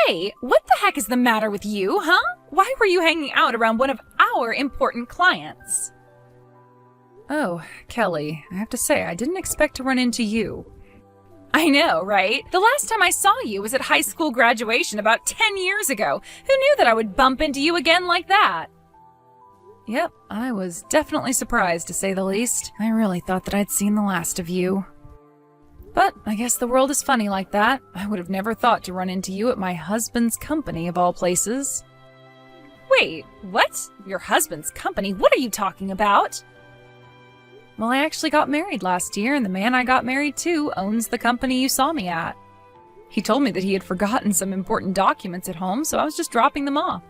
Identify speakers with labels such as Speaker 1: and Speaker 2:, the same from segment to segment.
Speaker 1: Hey, what the heck is the matter with you, huh? Why were you hanging out around one of our important clients?
Speaker 2: Oh, Kelly, I have to say, I didn't expect to run into you.
Speaker 1: I know, right? The last time I saw you was at high school graduation about 10 years ago. Who knew that I would bump into you again like that?
Speaker 2: Yep, I was definitely surprised, to say the least. I really thought that I'd seen the last of you. But I guess the world is funny like that. I would have never thought to run into you at my husband's company, of all places.
Speaker 1: Wait, what? Your husband's company? What are you talking about?
Speaker 2: Well, I actually got married last year, and the man I got married to owns the company you saw me at. He told me that he had forgotten some important documents at home, so I was just dropping them off.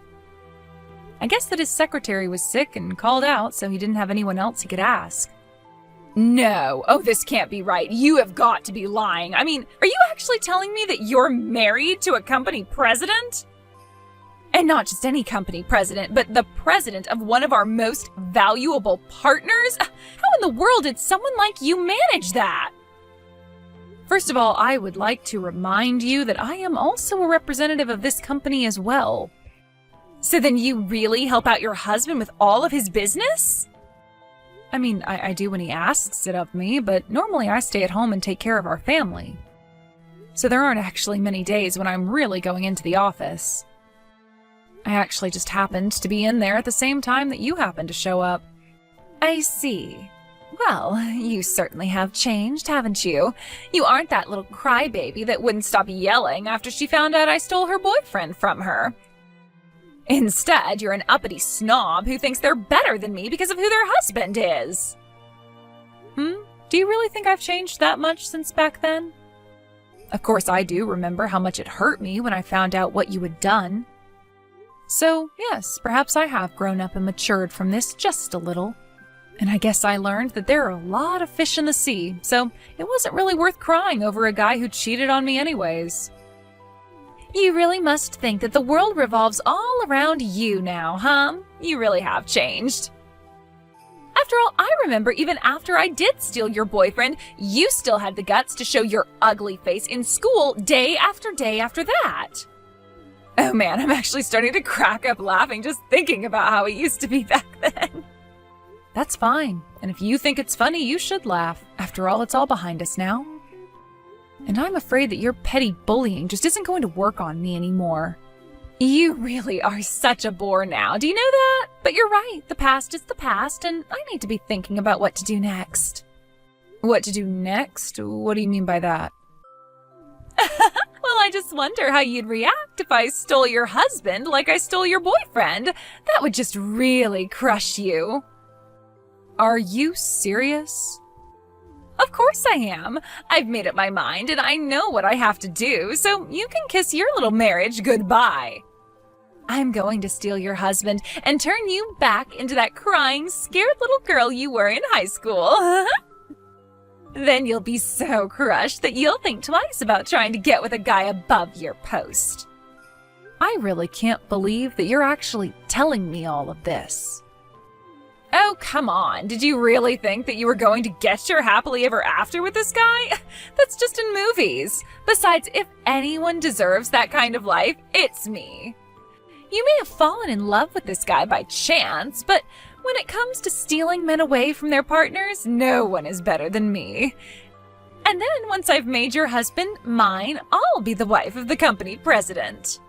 Speaker 2: I guess that his secretary was sick and called out, so he didn't have anyone else he could ask.
Speaker 1: No. Oh, this can't be right. You have got to be lying. I mean, are you actually telling me that you're married to a company president? And not just any company president, but the president of one of our most valuable partners? How in the world did someone like you manage that?
Speaker 2: First of all, I would like to remind you that I am also a representative of this company as well.
Speaker 1: So then you really help out your husband with all of his business?
Speaker 2: I mean, I do when he asks it of me, but normally I stay at home and take care of our family. So there aren't actually many days when I'm really going into the office. I actually just happened to be in there at the same time that you happened to show up.
Speaker 1: I see. Well, you certainly have changed, haven't you? You aren't that little crybaby that wouldn't stop yelling after she found out I stole her boyfriend from her. Instead, you're an uppity snob who thinks they're better than me because of who their husband is.
Speaker 2: Do you really think I've changed that much since back then? Of course, I do remember how much it hurt me when I found out what you had done. So, yes, perhaps I have grown up and matured from this just a little. And I guess I learned that there are a lot of fish in the sea, so it wasn't really worth crying over a guy who cheated on me anyways.
Speaker 1: You really must think that the world revolves all around you now, huh? You really have changed. After all, I remember even after I did steal your boyfriend, you still had the guts to show your ugly face in school day after day after that. Oh man, I'm actually starting to crack up laughing just thinking about how it used to be back then.
Speaker 2: That's fine, and if you think it's funny, you should laugh. After all, it's all behind us now. And I'm afraid that your petty bullying just isn't going to work on me anymore.
Speaker 1: You really are such a bore now, do you know that? But you're right, the past is the past, and I need to be thinking about what to do next.
Speaker 2: What to do next? What do you mean by that?
Speaker 1: Well, I just wonder how you'd react if I stole your husband like I stole your boyfriend. That would just really crush you.
Speaker 2: Are you serious?
Speaker 1: Of course I am. I've made up my mind and I know what I have to do, so you can kiss your little marriage goodbye. I'm going to steal your husband and turn you back into that crying, scared little girl you were in high school. Then you'll be so crushed that you'll think twice about trying to get with a guy above your post.
Speaker 2: I really can't believe that you're actually telling me all of this.
Speaker 1: Oh, come on. Did you really think that you were going to get your happily ever after with this guy? That's just in movies. Besides, if anyone deserves that kind of life, it's me. You may have fallen in love with this guy by chance, but when it comes to stealing men away from their partners, no one is better than me. And then once I've made your husband mine, I'll be the wife of the company president.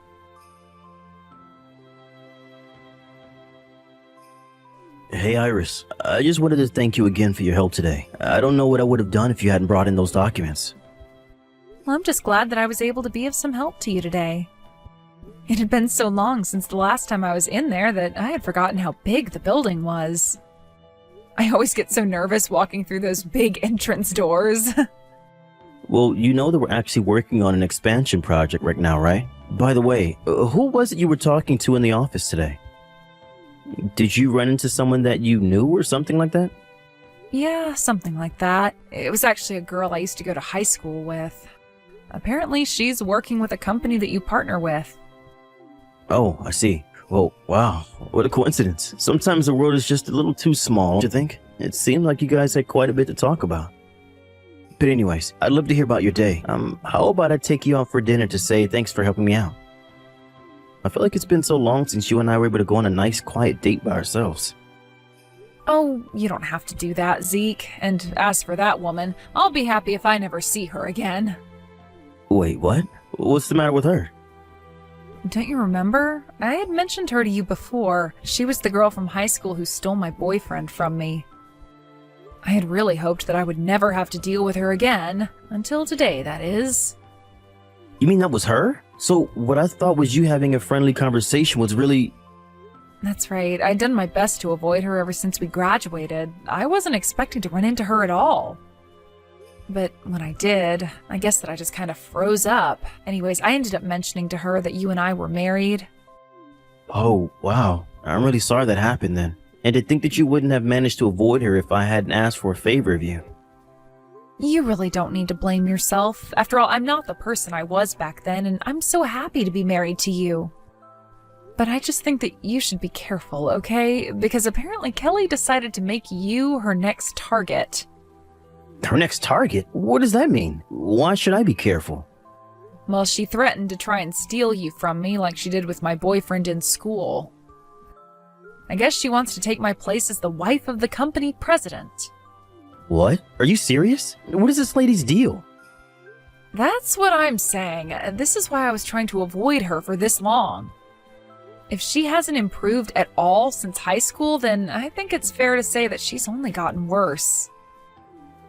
Speaker 3: Hey, Iris. I just wanted to thank you again for your help today. I don't know what I would have done if you hadn't brought in those documents.
Speaker 2: Well, I'm just glad that I was able to be of some help to you today. It had been so long since the last time I was in there that I had forgotten how big the building was. I always get so nervous walking through those big entrance doors.
Speaker 3: Well, you know that we're actually working on an expansion project right now, right? By the way, who was it you were talking to in the office today? Did you run into someone that you knew or something like that?
Speaker 2: Yeah, something like that. It was actually a girl I used to go to high school with. Apparently, she's working with a company that you partner with.
Speaker 3: Oh, I see. Well, wow, what a coincidence. Sometimes the world is just a little too small, don't you think? It seemed like you guys had quite a bit to talk about. But anyways, I'd love to hear about your day. How about I take you out for dinner to say thanks for helping me out? I feel like it's been so long since you and I were able to go on a nice, quiet date by ourselves.
Speaker 2: Oh, you don't have to do that, Zeke. And as for that woman, I'll be happy if I never see her again.
Speaker 3: Wait, what? What's the matter with her?
Speaker 2: Don't you remember? I had mentioned her to you before. She was the girl from high school who stole my boyfriend from me. I had really hoped that I would never have to deal with her again. Until today, that is.
Speaker 3: You mean that was her? So what I thought was you having a friendly conversation was really...
Speaker 2: That's right. I'd done my best to avoid her ever since we graduated. I wasn't expecting to run into her at all. But when I did, I guess that I just kind of froze up. Anyways, I ended up mentioning to her that you and I were married.
Speaker 3: Oh, wow. I'm really sorry that happened then. And to think that you wouldn't have managed to avoid her if I hadn't asked for a favor of you.
Speaker 2: You really don't need to blame yourself. After all, I'm not the person I was back then, and I'm so happy to be married to you. But I just think that you should be careful, okay? Because apparently Kelly decided to make you her next target.
Speaker 3: Her next target? What does that mean? Why should I be careful?
Speaker 2: Well, she threatened to try and steal you from me like she did with my boyfriend in school. I guess she wants to take my place as the wife of the company president.
Speaker 3: What? Are you serious? What is this lady's deal?
Speaker 2: That's what I'm saying. This is why I was trying to avoid her for this long. If she hasn't improved at all since high school, then I think it's fair to say that she's only gotten worse.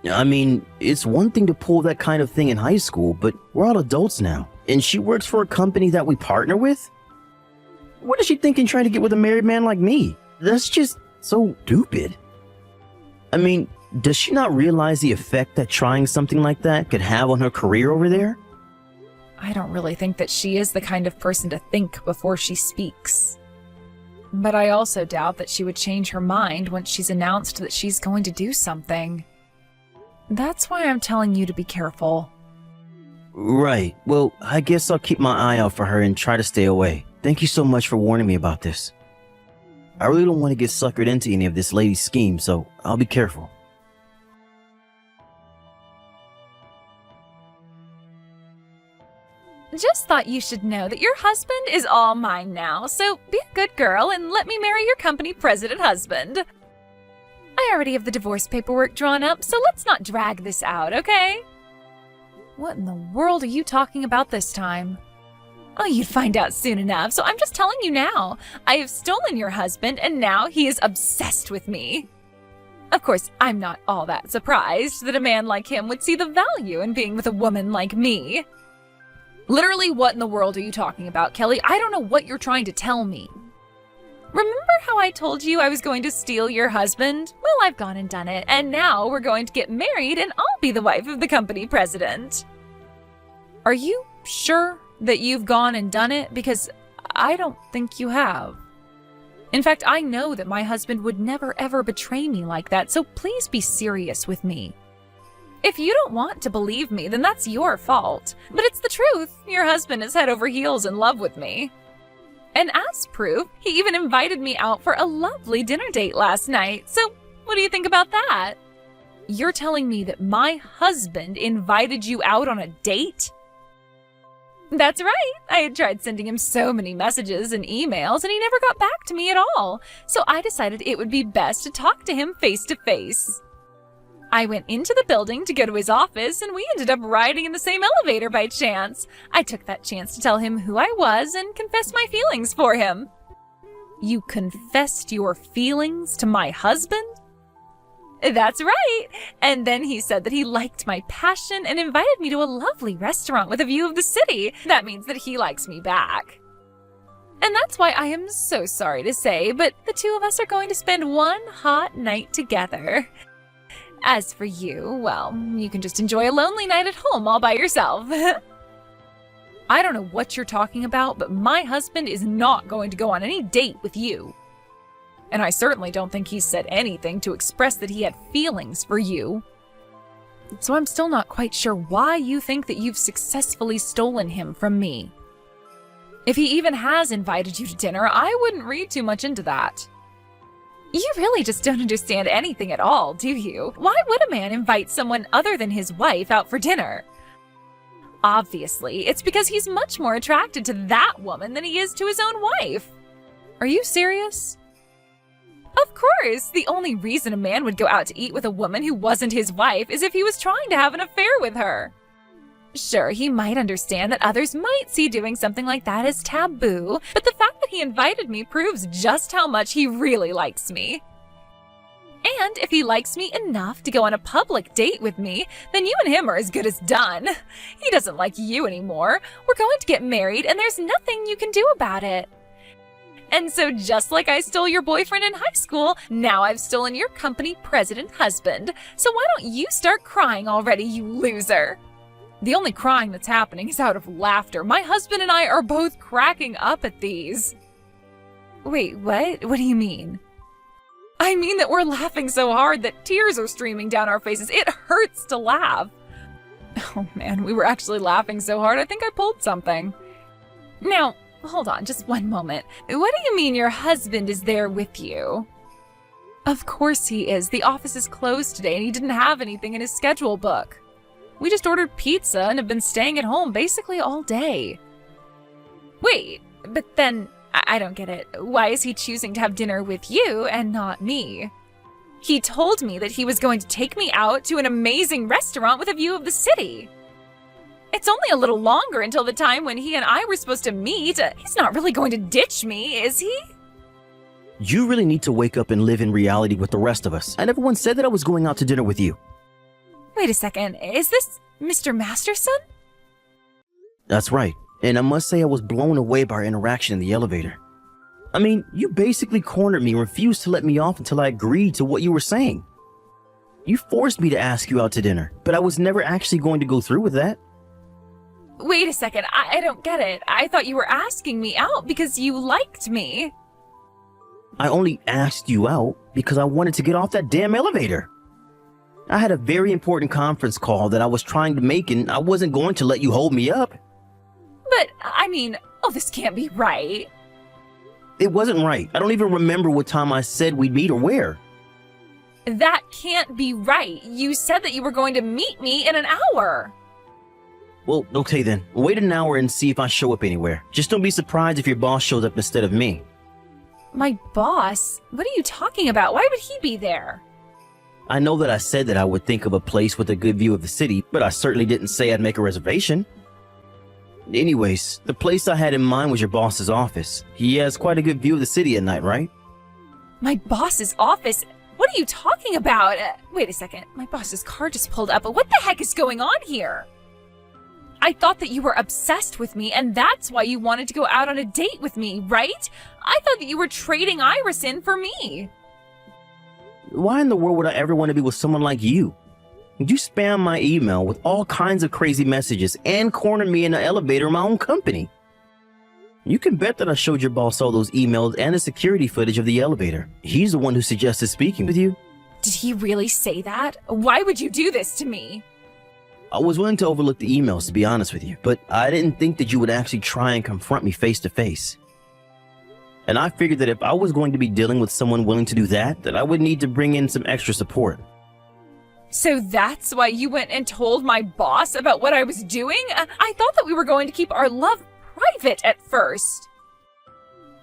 Speaker 3: I mean, it's one thing to pull that kind of thing in high school, but we're all adults now. And she works for a company that we partner with? What is she thinking trying to get with a married man like me? That's just so stupid. I mean, does she not realize the effect that trying something like that could have on her career over there?
Speaker 2: I don't really think that she is the kind of person to think before she speaks. But I also doubt that she would change her mind once she's announced that she's going to do something. That's why I'm telling you to be careful.
Speaker 3: Right. Well, I guess I'll keep my eye out for her and try to stay away. Thank you so much for warning me about this. I really don't want to get suckered into any of this lady's scheme, so I'll be careful.
Speaker 1: Just thought you should know that your husband is all mine now, so be a good girl and let me marry your company president husband. I already have the divorce paperwork drawn up, so let's not drag this out, okay?
Speaker 2: What in the world are you talking about this time?
Speaker 1: Oh, you'd find out soon enough, so I'm just telling you now. I have stolen your husband, and now he is obsessed with me. Of course, I'm not all that surprised that a man like him would see the value in being with a woman like me.
Speaker 2: Literally, what in the world are you talking about, Kelly? I don't know what you're trying to tell me.
Speaker 1: Remember how I told you I was going to steal your husband? Well, I've gone and done it, and now we're going to get married and I'll be the wife of the company president.
Speaker 2: Are you sure that you've gone and done it? Because I don't think you have. In fact, I know that my husband would never ever betray me like that, so please be serious with me.
Speaker 1: If you don't want to believe me, then that's your fault. But it's the truth. Your husband is head over heels in love with me. And as proof, he even invited me out for a lovely dinner date last night. So what do you think about that?
Speaker 2: You're telling me that my husband invited you out on a date?
Speaker 1: That's right. I had tried sending him so many messages and emails, and he never got back to me at all. So I decided it would be best to talk to him face to face. I went into the building to go to his office, and we ended up riding in the same elevator by chance. I took that chance to tell him who I was and confess my feelings for him.
Speaker 2: You confessed your feelings to my husband?
Speaker 1: That's right. And then he said that he liked my passion and invited me to a lovely restaurant with a view of the city. That means that he likes me back. And that's why I am so sorry to say, but the two of us are going to spend one hot night together. As for you, well, you can just enjoy a lonely night at home all by yourself.
Speaker 2: I don't know what you're talking about, but my husband is not going to go on any date with you. And I certainly don't think he's said anything to express that he had feelings for you. So I'm still not quite sure why you think that you've successfully stolen him from me. If he even has invited you to dinner, I wouldn't read too much into that.
Speaker 1: You really just don't understand anything at all, do you? Why would a man invite someone other than his wife out for dinner? Obviously, it's because he's much more attracted to that woman than he is to his own wife.
Speaker 2: Are you serious?
Speaker 1: Of course, the only reason a man would go out to eat with a woman who wasn't his wife is if he was trying to have an affair with her. Sure, he might understand that others might see doing something like that as taboo, but the fact that he invited me proves just how much he really likes me. And if he likes me enough to go on a public date with me, then you and him are as good as done. He doesn't like you anymore. We're going to get married, and there's nothing you can do about it. And so just like I stole your boyfriend in high school, now I've stolen your company president husband. So why don't you start crying already, you loser?
Speaker 2: The only crying that's happening is out of laughter. My husband and I are both cracking up at these.
Speaker 1: Wait, what? What do you mean?
Speaker 2: I mean that we're laughing so hard that tears are streaming down our faces. It hurts to laugh. Oh man, we were actually laughing so hard I think I pulled something.
Speaker 1: Now, hold on just one moment. What do you mean your husband is there with you?
Speaker 2: Of course he is. The office is closed today and he didn't have anything in his schedule book. We just ordered pizza and have been staying at home basically all day.
Speaker 1: Wait, but then I don't get it. Why is he choosing to have dinner with you and not me? He told me that he was going to take me out to an amazing restaurant with a view of the city. It's only a little longer until the time when he and I were supposed to meet. He's not really going to ditch me, is he?
Speaker 3: You really need to wake up and live in reality with the rest of us. I never once said that I was going out to dinner with you.
Speaker 1: Wait a second, is this Mr. Masterson?
Speaker 3: That's right. And I must say I was blown away by our interaction in the elevator. I mean, you basically cornered me and refused to let me off until I agreed to what you were saying. You forced me to ask you out to dinner, but I was never actually going to go through with that.
Speaker 1: Wait a second, I don't get it. I thought you were asking me out because you liked me.
Speaker 3: I only asked you out because I wanted to get off that damn elevator. I had a very important conference call that I was trying to make and I wasn't going to let you hold me up.
Speaker 1: But, I mean, this can't be right.
Speaker 3: It wasn't right. I don't even remember what time I said we'd meet or where.
Speaker 1: That can't be right. You said that you were going to meet me in an hour.
Speaker 3: Well, okay then. Wait an hour and see if I show up anywhere. Just don't be surprised if your boss shows up instead of me.
Speaker 1: My boss? What are you talking about? Why would he be there?
Speaker 3: I know that I said that I would think of a place with a good view of the city, but I certainly didn't say I'd make a reservation. Anyways, the place I had in mind was your boss's office. He has quite a good view of the city at night, right?
Speaker 1: My boss's office? What are you talking about? Wait a second. My boss's car just pulled up. What the heck is going on here? I thought that you were obsessed with me, and that's why you wanted to go out on a date with me, right? I thought that you were trading Iris in for me.
Speaker 3: Why in the world would I ever want to be with someone like you? You spam my email with all kinds of crazy messages and corner me in the elevator in my own company. You can bet that I showed your boss all those emails and the security footage of the elevator. He's the one who suggested speaking with you.
Speaker 1: Did he really say that? Why would you do this to me?
Speaker 3: I was willing to overlook the emails, to be honest with you, but I didn't think that you would actually try and confront me face to face. And I figured that if I was going to be dealing with someone willing to do that, I would need to bring in some extra support.
Speaker 1: So that's why you went and told my boss about what I was doing? I thought that we were going to keep our love private at first.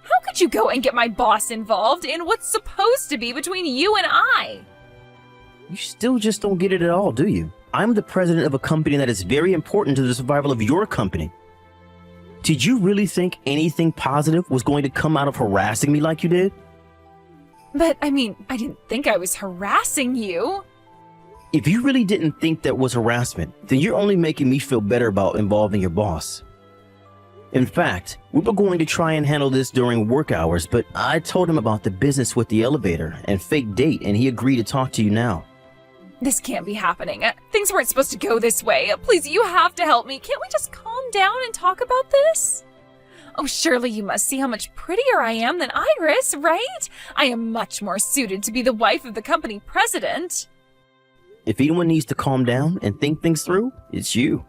Speaker 1: How could you go and get my boss involved in what's supposed to be between you and I?
Speaker 3: You still just don't get it at all, do you? I'm the president of a company that is very important to the survival of your company. Did you really think anything positive was going to come out of harassing me like you did?
Speaker 1: But, I mean, I didn't think I was harassing you.
Speaker 3: If you really didn't think that was harassment, then you're only making me feel better about involving your boss. In fact, we were going to try and handle this during work hours, but I told him about the business with the elevator and fake date, and he agreed to talk to you now.
Speaker 1: This can't be happening. Things weren't supposed to go this way. Please, you have to help me. Can't we just calm down and talk about this? Oh, surely you must see how much prettier I am than Iris, right? I am much more suited to be the wife of the company president.
Speaker 3: If anyone needs to calm down and think things through, it's you.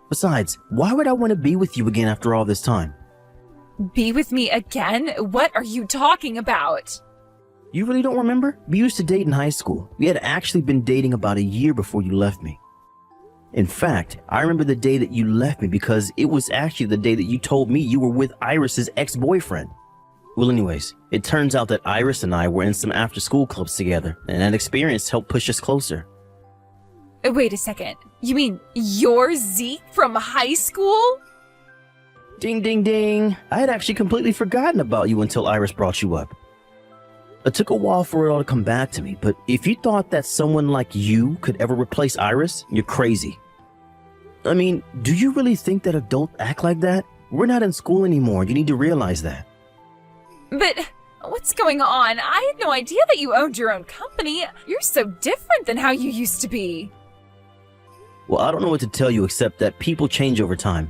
Speaker 3: Besides, why would I want to be with you again after all this time?
Speaker 1: Be with me again? What are you talking about?
Speaker 3: You really don't remember? We used to date in high school. We had actually been dating about a year before you left me. In fact, I remember the day that you left me because it was actually the day that you told me you were with Iris's ex-boyfriend. Well, anyways, it turns out that Iris and I were in some after-school clubs together, and that experience helped push us closer.
Speaker 1: Wait a second. You mean you're Zeke from high school?
Speaker 3: Ding, ding, ding. I had actually completely forgotten about you until Iris brought you up. It took a while for it all to come back to me, but if you thought that someone like you could ever replace Iris, you're crazy. I mean, do you really think that adults act like that? We're not in school anymore. You need to realize that.
Speaker 1: But what's going on? I had no idea that you owned your own company. You're so different than how you used to be.
Speaker 3: Well, I don't know what to tell you except that people change over time.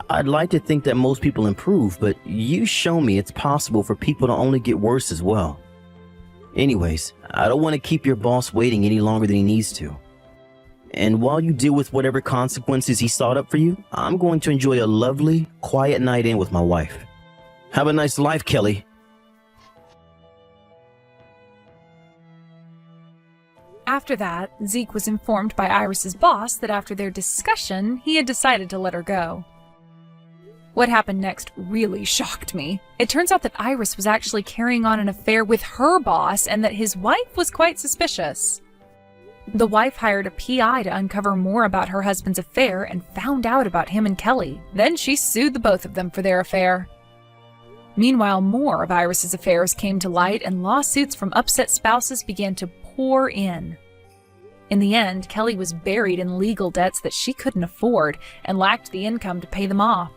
Speaker 3: I'd like to think that most people improve, but you show me it's possible for people to only get worse as well. Anyways, I don't want to keep your boss waiting any longer than he needs to. And while you deal with whatever consequences he sought up for you, I'm going to enjoy a lovely, quiet night in with my wife. Have a nice life, Kelly.
Speaker 2: After that, Zeke was informed by Iris's boss that after their discussion, he had decided to let her go. What happened next really shocked me. It turns out that Iris was actually carrying on an affair with her boss and that his wife was quite suspicious. The wife hired a PI to uncover more about her husband's affair and found out about him and Kelly. Then she sued the both of them for their affair. Meanwhile, more of Iris's affairs came to light and lawsuits from upset spouses began to pour in. In the end, Kelly was buried in legal debts that she couldn't afford and lacked the income to pay them off.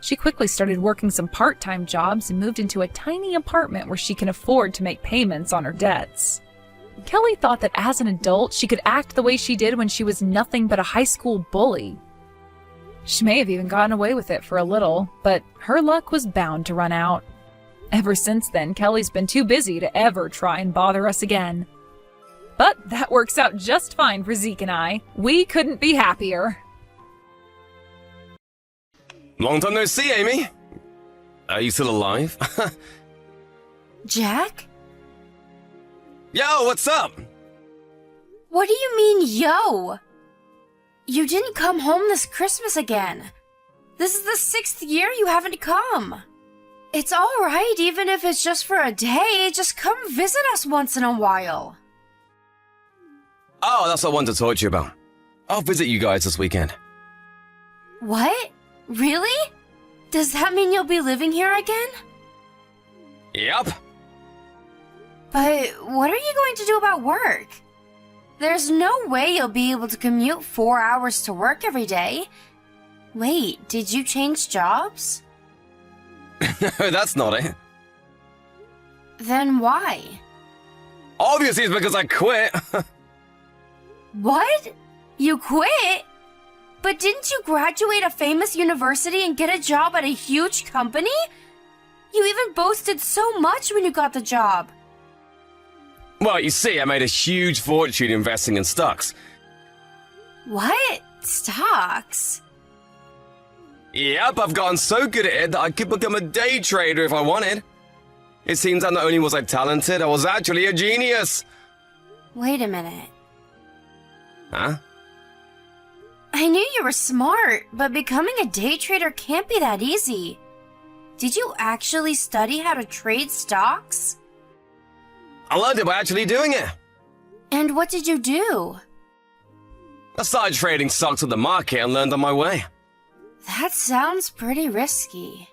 Speaker 2: She quickly started working some part-time jobs and moved into a tiny apartment where she can afford to make payments on her debts. Kelly thought that as an adult, she could act the way she did when she was nothing but a high school bully. She may have even gotten away with it for a little, but her luck was bound to run out. Ever since then, Kelly's been too busy to ever try and bother us again. But that works out just fine for Zeke and I. We couldn't be happier.
Speaker 4: Long time no see, Amy. Are you still alive?
Speaker 5: Jack?
Speaker 4: Yo, what's up?
Speaker 5: What do you mean, yo? You didn't come home this Christmas again. This is the 6th year you haven't come. It's alright, even if it's just for a day. Just come visit us once in a while.
Speaker 4: Oh, that's what I wanted to talk to you about. I'll visit you guys this weekend.
Speaker 5: What? Really? Does that mean you'll be living here again?
Speaker 4: Yep.
Speaker 5: But what are you going to do about work? There's no way you'll be able to commute 4 hours to work every day. Wait, did you change jobs?
Speaker 4: No, that's not it.
Speaker 5: Then why?
Speaker 4: Obviously it's because I quit.
Speaker 5: What? You quit? But didn't you graduate a famous university and get a job at a huge company? You even boasted so much when you got the job.
Speaker 4: Well, you see, I made a huge fortune investing in stocks.
Speaker 5: What? Stocks?
Speaker 4: Yep, I've gotten so good at it that I could become a day trader if I wanted. It seems that not only was I talented, I was actually a genius.
Speaker 5: Wait a minute.
Speaker 4: Huh?
Speaker 5: I knew you were smart, but becoming a day trader can't be that easy. Did you actually study how to trade stocks?
Speaker 4: I learned it by actually doing it.
Speaker 5: And what did you do?
Speaker 4: I started trading stocks at the market and learned on my way.
Speaker 5: That sounds pretty risky.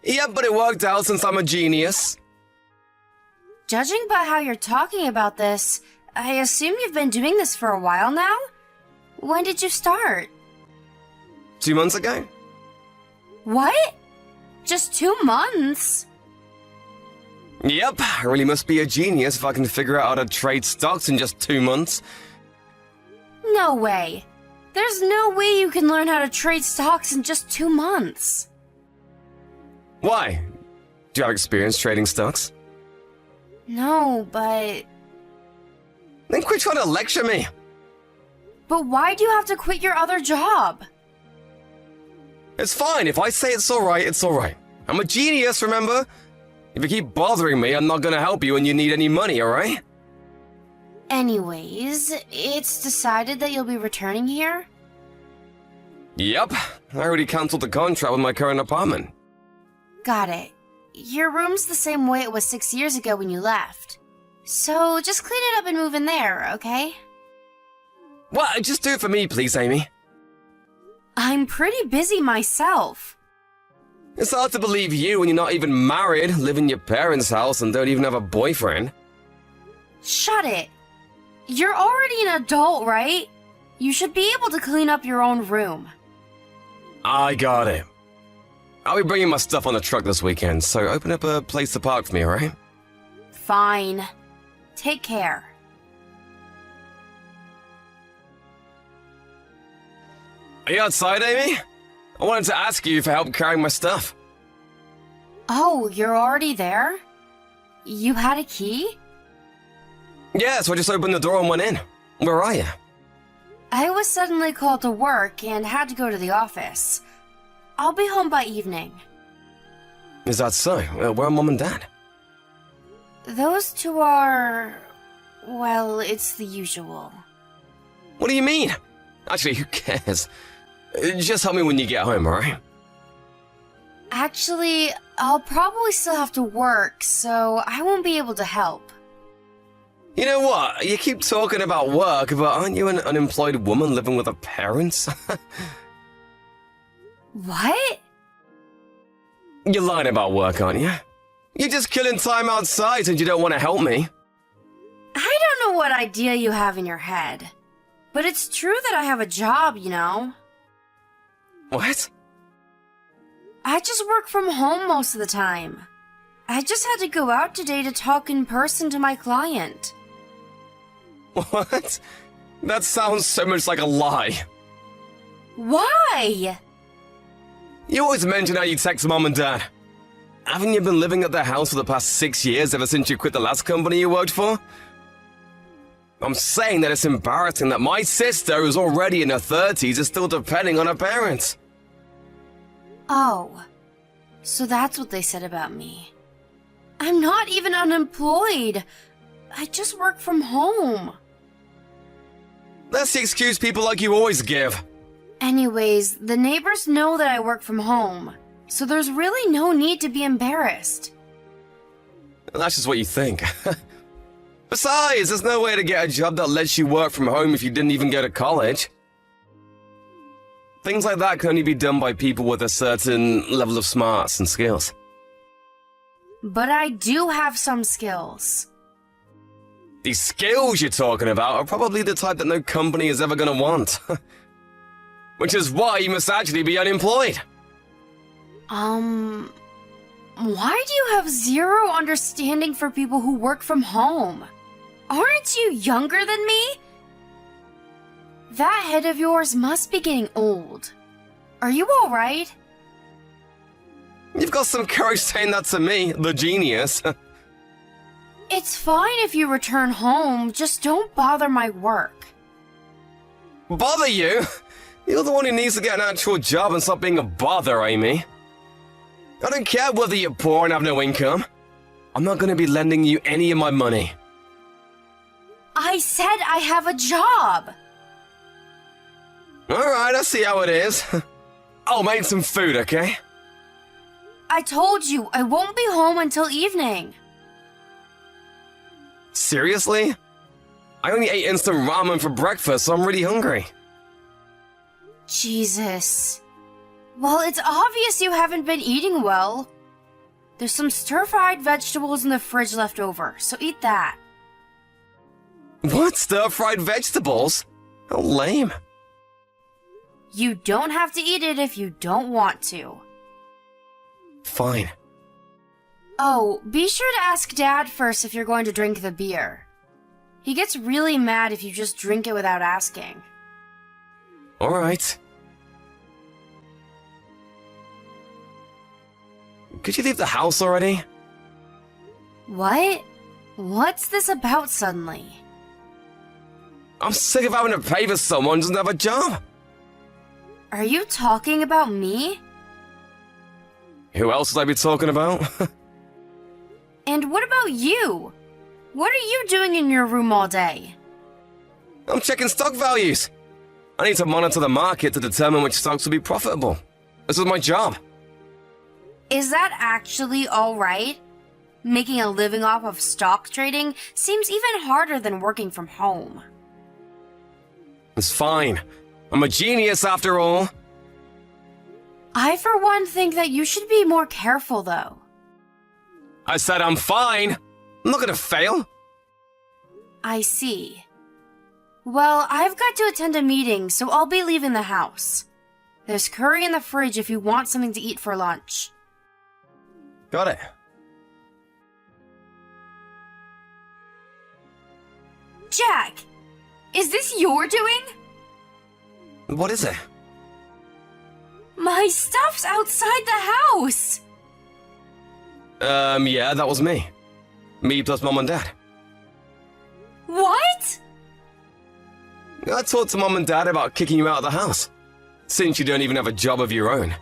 Speaker 4: Yeah, but it worked out since I'm a genius.
Speaker 5: Judging by how you're talking about this, I assume you've been doing this for a while now? When did you start?
Speaker 4: 2 months ago?
Speaker 5: What? Just 2 months?
Speaker 4: Yep, I really must be a genius if I can figure out how to trade stocks in just 2 months.
Speaker 5: No way. There's no way you can learn how to trade stocks in just 2 months.
Speaker 4: Why? Do you have experience trading stocks?
Speaker 5: No, but...
Speaker 4: Then quit trying to lecture me.
Speaker 5: But why do you have to quit your other job?
Speaker 4: It's fine. If I say it's alright, it's alright. I'm a genius, remember? If you keep bothering me, I'm not gonna help you when you need any money, alright?
Speaker 5: Anyways, it's decided that you'll be returning here?
Speaker 4: Yep, I already cancelled the contract with my current apartment.
Speaker 5: Got it. Your room's the same way it was 6 years ago when you left. So just clean it up and move in there, okay?
Speaker 4: What? Just do it for me, please, Amy.
Speaker 5: I'm pretty busy myself.
Speaker 4: It's hard to believe you when you're not even married, live in your parents' house, and don't even have a boyfriend.
Speaker 5: Shut it. You're already an adult, right? You should be able to clean up your own room.
Speaker 4: I got it. I'll be bringing my stuff on the truck this weekend, so open up a place to park for me, alright?
Speaker 5: Fine. Take care.
Speaker 4: Are you outside, Amy? I wanted to ask you for help carrying my stuff.
Speaker 5: Oh, you're already there? You had a key?
Speaker 4: Yeah, so I just opened the door and went in. Where are you?
Speaker 5: I was suddenly called to work and had to go to the office. I'll be home by evening.
Speaker 4: Is that so? Where are Mom and Dad?
Speaker 5: Those two are... well, it's the usual.
Speaker 4: What do you mean? Actually, who cares? Just help me when you get home, alright?
Speaker 5: Actually, I'll probably still have to work, so I won't be able to help.
Speaker 4: You know what? You keep talking about work, but aren't you an unemployed woman living with her parents?
Speaker 5: What?
Speaker 4: You're lying about work, aren't you? You're just killing time outside since you don't want to help me.
Speaker 5: I don't know what idea you have in your head. But it's true that I have a job, you know.
Speaker 4: What?
Speaker 5: I just work from home most of the time. I just had to go out today to talk in person to my client.
Speaker 4: What? That sounds so much like a lie.
Speaker 5: Why?
Speaker 4: You always mention how you text Mom and Dad. Haven't you been living at their house for the past 6 years ever since you quit the last company you worked for? I'm saying that it's embarrassing that my sister, who's already in her 30s, is still depending on her parents.
Speaker 5: Oh, so that's what they said about me. I'm not even unemployed. I just work from home.
Speaker 4: That's the excuse people like you always give.
Speaker 5: Anyways, the neighbors know that I work from home, so there's really no need to be embarrassed.
Speaker 4: That's just what you think. Besides, there's no way to get a job that lets you work from home if you didn't even go to college. Things like that can only be done by people with a certain level of smarts and skills.
Speaker 5: But I do have some skills.
Speaker 4: These skills you're talking about are probably the type that no company is ever gonna want. Which is why you must actually be unemployed.
Speaker 5: Why do you have zero understanding for people who work from home? Aren't you younger than me? That head of yours must be getting old. Are you alright?
Speaker 4: You've got some courage saying that to me, the genius.
Speaker 5: It's fine if you return home, just don't bother my work.
Speaker 4: Bother you? You're the one who needs to get an actual job and stop being a bother, Amy. I don't care whether you're poor and have no income. I'm not going to be lending you any of my money.
Speaker 5: I said I have a job!
Speaker 4: Alright, I see how it is. I'll make some food, okay?
Speaker 5: I told you, I won't be home until evening.
Speaker 4: Seriously? I only ate instant ramen for breakfast, so I'm really hungry.
Speaker 5: Jesus. Well, it's obvious you haven't been eating well. There's some stir-fried vegetables in the fridge left over, so eat that.
Speaker 4: What? Stir-fried vegetables? How lame.
Speaker 5: You don't have to eat it if you don't want to.
Speaker 4: Fine.
Speaker 5: Oh, be sure to ask Dad first if you're going to drink the beer. He gets really mad if you just drink it without asking.
Speaker 4: Alright. Could you leave the house already?
Speaker 5: What? What's this about suddenly?
Speaker 4: I'm sick of having to pay for someone who doesn't have a job.
Speaker 5: Are you talking about me?
Speaker 4: Who else would I be talking about?
Speaker 5: And what about you? What are you doing in your room all day?
Speaker 4: I'm checking stock values. I need to monitor the market to determine which stocks will be profitable. This is my job.
Speaker 5: Is that actually alright? Making a living off of stock trading seems even harder than working from home.
Speaker 4: It's fine. I'm a genius after all.
Speaker 5: I, for one, think that you should be more careful, though.
Speaker 4: I said I'm fine. I'm not gonna fail.
Speaker 5: I see. Well, I've got to attend a meeting, so I'll be leaving the house. There's curry in the fridge if you want something to eat for lunch.
Speaker 4: Got it.
Speaker 5: Jack! Is this your doing?
Speaker 4: What is it?
Speaker 5: My stuff's outside the house!
Speaker 4: Yeah, that was me. Me plus Mom and Dad.
Speaker 5: What?
Speaker 4: I talked to Mom and Dad about kicking you out of the house, since you don't even have a job of your own.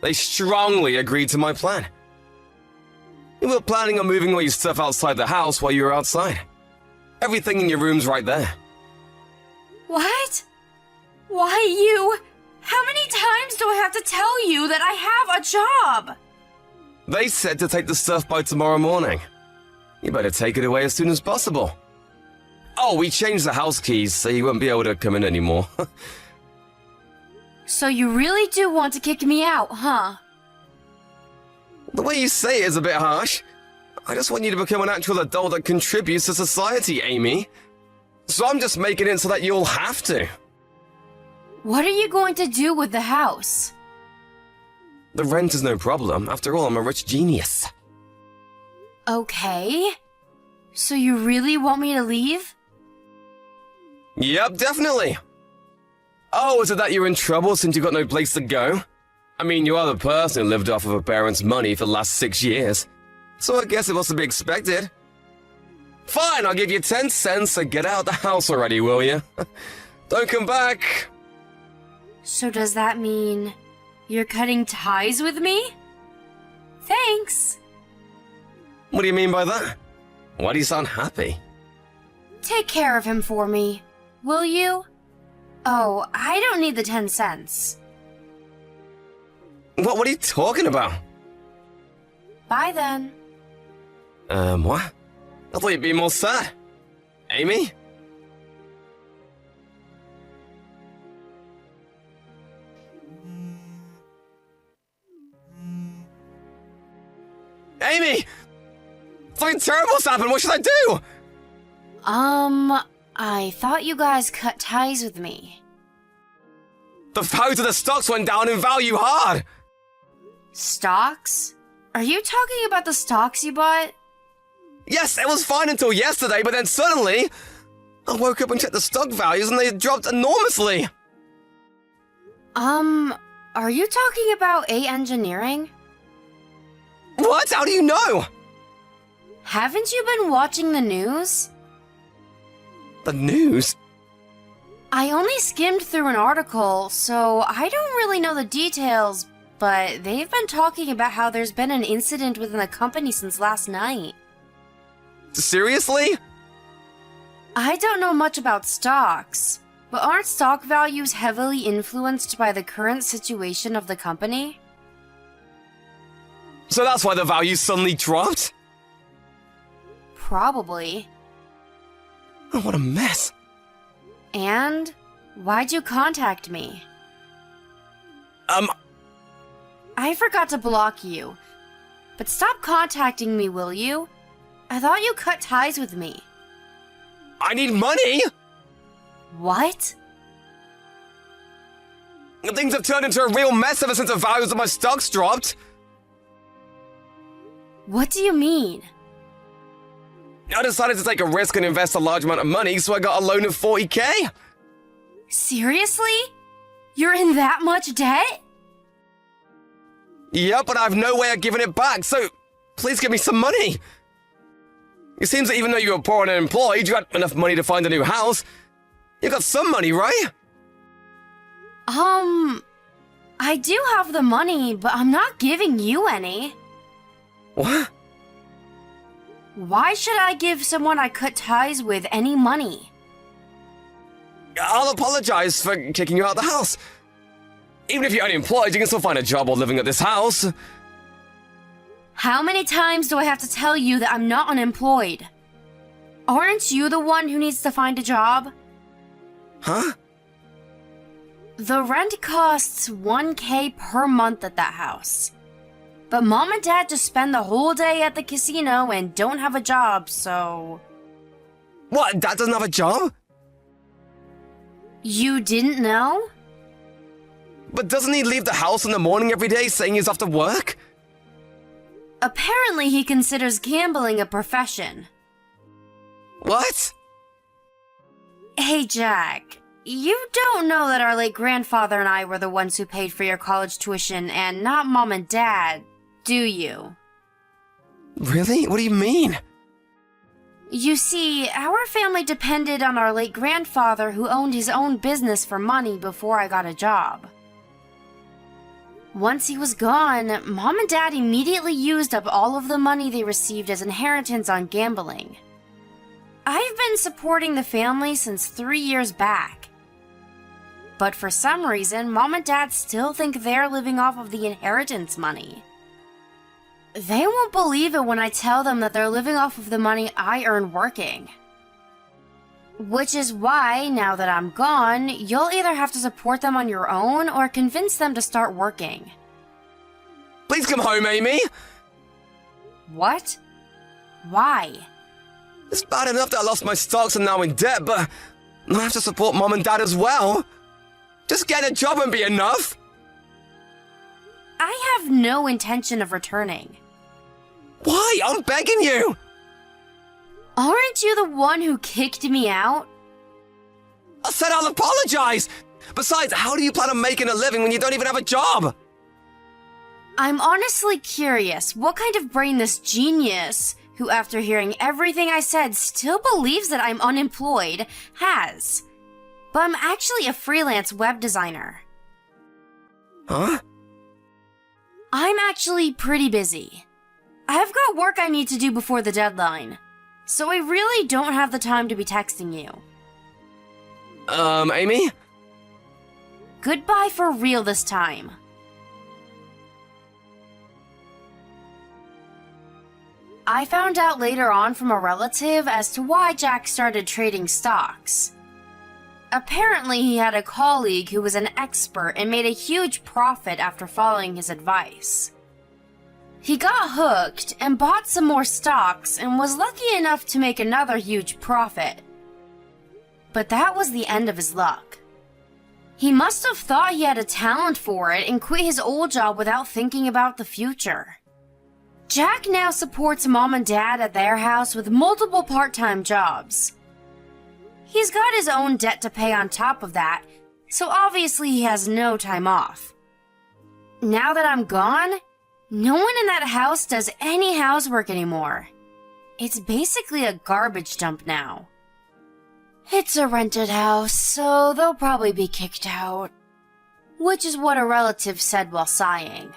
Speaker 4: They strongly agreed to my plan. You were planning on moving all your stuff outside the house while you were outside. Everything in your room's right there.
Speaker 5: What? Why you? How many times do I have to tell you that I have a job?
Speaker 4: They said to take the stuff by tomorrow morning. You better take it away as soon as possible. Oh, we changed the house keys, so you won't be able to come in anymore.
Speaker 5: So you really do want to kick me out, huh?
Speaker 4: The way you say it is a bit harsh. I just want you to become an actual adult that contributes to society, Amy. So I'm just making it so that you'll have to.
Speaker 5: What are you going to do with the house?
Speaker 4: The rent is no problem. After all, I'm a rich genius.
Speaker 5: Okay. So you really want me to leave?
Speaker 4: Yep, definitely. Oh, is it that you're in trouble since you got no place to go? I mean, you are the person who lived off of a parent's money for the last 6 years. So I guess it must be expected. Fine, I'll give you 10 cents, so get out of the house already, will you? Don't come back.
Speaker 5: So does that mean you're cutting ties with me? Thanks.
Speaker 4: What do you mean by that? Why do you sound happy?
Speaker 5: Take care of him for me, will you? Oh, I don't need the 10 cents.
Speaker 4: What are you talking about?
Speaker 5: Bye then.
Speaker 4: What? I thought you'd be more sad. Amy? Amy! Something terrible's happened! What should I do?
Speaker 5: I thought you guys cut ties with me.
Speaker 4: The value of the stocks went down in value hard!
Speaker 5: Stocks? Are you talking about the stocks you bought?
Speaker 4: Yes, it was fine until yesterday, but then suddenly, I woke up and checked the stock values and they dropped enormously!
Speaker 5: Are you talking about A Engineering?
Speaker 4: What? How do you know?
Speaker 5: Haven't you been watching the news?
Speaker 4: The news?
Speaker 5: I only skimmed through an article, so I don't really know the details, but they've been talking about how there's been an incident within the company since last night.
Speaker 4: Seriously?
Speaker 5: I don't know much about stocks, but aren't stock values heavily influenced by the current situation of the company?
Speaker 4: So that's why the value suddenly dropped?
Speaker 5: Probably.
Speaker 4: Oh, what a mess.
Speaker 5: And why'd you contact me? I forgot to block you. But stop contacting me, will you? I thought you cut ties with me.
Speaker 4: I need money!
Speaker 5: What?
Speaker 4: Things have turned into a real mess ever since the values of my stocks dropped.
Speaker 5: What do you mean?
Speaker 4: I decided to take a risk and invest a large amount of money, so I got a loan of 40k.
Speaker 5: Seriously? You're in that much debt?
Speaker 4: Yep, but I have no way of giving it back, so please give me some money. It seems that even though you were poor and unemployed, you had enough money to find a new house. You got some money, right?
Speaker 5: I do have the money, but I'm not giving you any.
Speaker 4: What?
Speaker 5: Why should I give someone I cut ties with any money?
Speaker 4: I'll apologize for kicking you out of the house. Even if you're unemployed, you can still find a job while living at this house.
Speaker 5: How many times do I have to tell you that I'm not unemployed? Aren't you the one who needs to find a job?
Speaker 4: Huh?
Speaker 5: The rent costs $1,000 per month at that house. But Mom and Dad just spend the whole day at the casino and don't have a job, so...
Speaker 4: What, Dad doesn't have a job?
Speaker 5: You didn't know?
Speaker 4: But doesn't he leave the house in the morning every day saying he's off to work?
Speaker 5: Apparently he considers gambling a profession.
Speaker 4: What?
Speaker 5: Hey, Jack. You don't know that our late grandfather and I were the ones who paid for your college tuition and not Mom and Dad, do you?
Speaker 4: Really? What do you mean?
Speaker 5: You see, our family depended on our late grandfather who owned his own business for money before I got a job. Once he was gone, Mom and Dad immediately used up all of the money they received as inheritance on gambling. I've been supporting the family since 3 years back. But for some reason, Mom and Dad still think they're living off of the inheritance money. They won't believe it when I tell them that they're living off of the money I earn working. Which is why, now that I'm gone, you'll either have to support them on your own or convince them to start working.
Speaker 4: Please come home, Amy!
Speaker 5: What? Why?
Speaker 4: It's bad enough that I lost my stocks and now in debt, but I have to support Mom and Dad as well. Just get a job and be enough.
Speaker 5: I have no intention of returning.
Speaker 4: Why? I'm begging you!
Speaker 5: Aren't you the one who kicked me out?
Speaker 4: I said I'll apologize! Besides, how do you plan on making a living when you don't even have a job?
Speaker 5: I'm honestly curious what kind of brain this genius, who after hearing everything I said still believes that I'm unemployed, has. But I'm actually a freelance web designer.
Speaker 4: Huh?
Speaker 5: I'm actually pretty busy. I've got work I need to do before the deadline, so I really don't have the time to be texting you.
Speaker 4: Amy?
Speaker 5: Goodbye for real this time. I found out later on from a relative as to why Jack started trading stocks. Apparently, he had a colleague who was an expert and made a huge profit after following his advice. He got hooked and bought some more stocks and was lucky enough to make another huge profit. But that was the end of his luck. He must have thought he had a talent for it and quit his old job without thinking about the future. Jack now supports Mom and Dad at their house with multiple part-time jobs. He's got his own debt to pay on top of that, so obviously he has no time off. Now that I'm gone, no one in that house does any housework anymore. It's basically a garbage dump now. It's a rented house, so they'll probably be kicked out. Which is what a relative said while sighing.